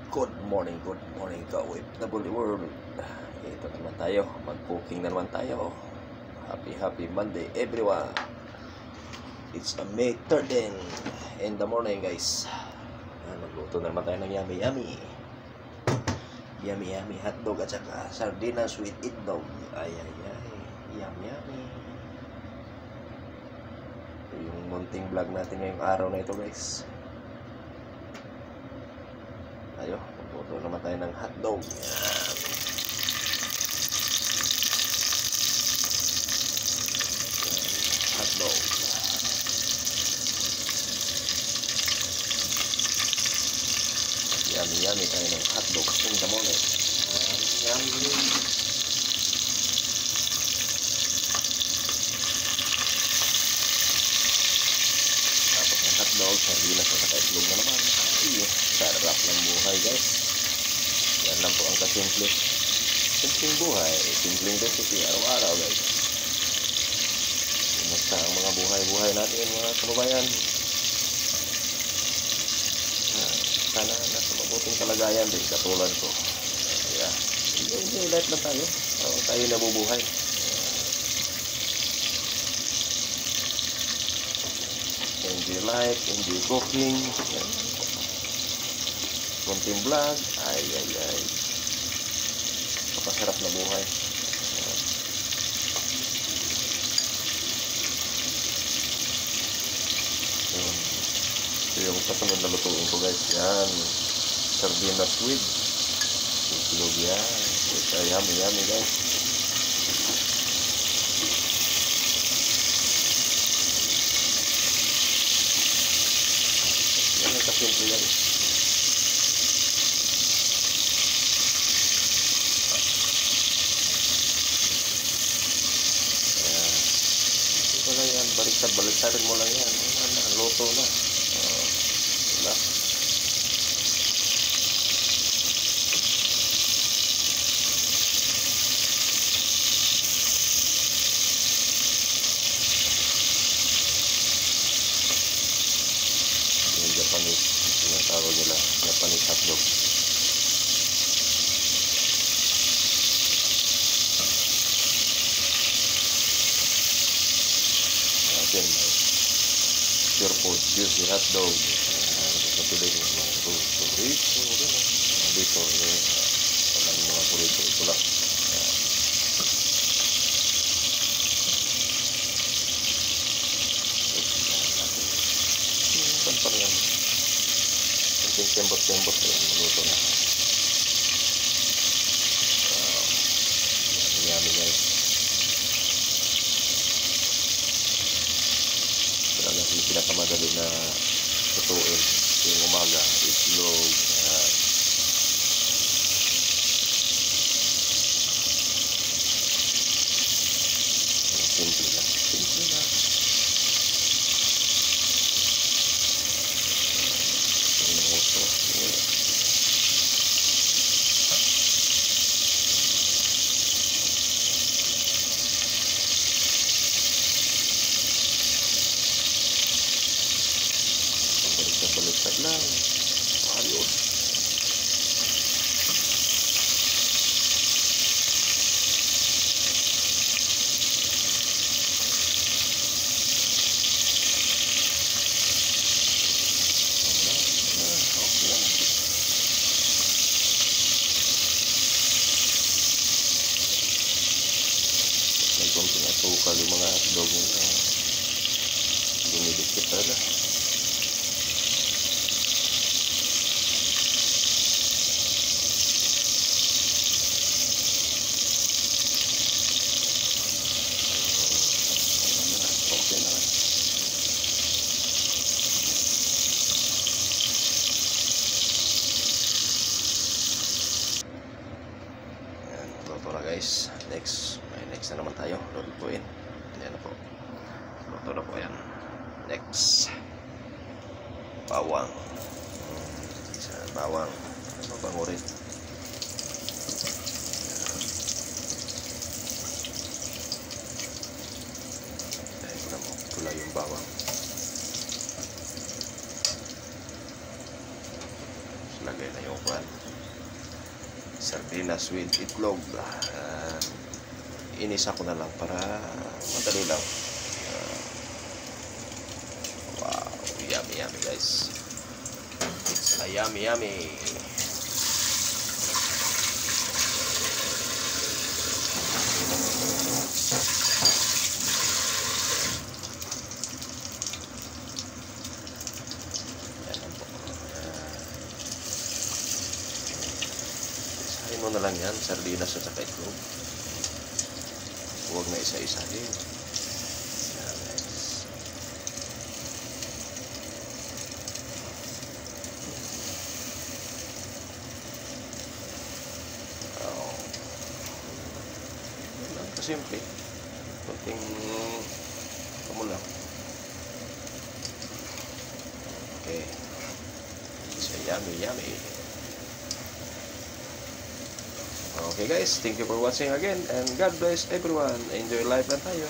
Good morning ka-OFW world. Ito naman tayo, mag-cooking na naman tayo. Happy Monday everyone. It's a May 13 in the morning guys. Magluto na naman tayo ng yummy hotdog at saka sardinas with itlog. Ay, yummy. Ito yung munting vlog natin ngayong araw na ito guys. Ayo, magluto naman tayo ng hotdog. Hotdog. Yummy tayo ng hotdog in the morning. Yummy. Tapos ang hotdog, sardinas at saka itlog na naman. Ay, sarap ng buhay guys. Yan lang po ang kasimple. Simpleng buhay, simpleng recipe araw-araw guys. Kumusta ang mga buhay natin mga kababayan? Sana nasa mabuting kalagayan din katulad ko. Yeah. Enjoy life lang tayo. Tayo nabubuhay. Enjoy life, enjoy cooking. Yan. Konting vlog. Ay. Napasarap na buhay. Ito yung kasunod na lutuin ko guys. Yan. Sardinas with itlog yan. Ito yummy guys. Yan ang kasimple yan. Ito lang yan. Baliktarin mo lang yan. Luto na. Diba? Yung Japanese, tinatawag nila Japanese hotdog. Ayan, pure food, juicy hotdog. Kapilay ng mga burrito. Dito, walang mga burrito. Ito lang. Saan yan? Kunting tembot yan. Maluto na. Yummy guys. Talaga yung pinakamadali na tutuin yung umaga, itlog, simple lang baliktad lang. Ayos. May konting asukal yung mga hotdog nila. Dumidikit talaga. Luto na guys. Next na naman tayo. Lulutuin. Yan na po. Luto na po yan. Next. Bawang. Bawang. Mabango rin. Dahil ko na mo. Pula yung bawang. lagay na yung kwan. Sardinas with itlog. Inisa ko na lang para madali lang. Wow, yummy yummy guys. It's a yummy yummy. Isahin mo na lang yan, sardinas at saka itlog. Huwag na isa-isahin. Yan guys. Oh. Yan, kasimple. Kunting kumulang. Okay. It's a yummy yummy. Okay guys, thank you for watching again and God bless everyone. Enjoy life lang tayo.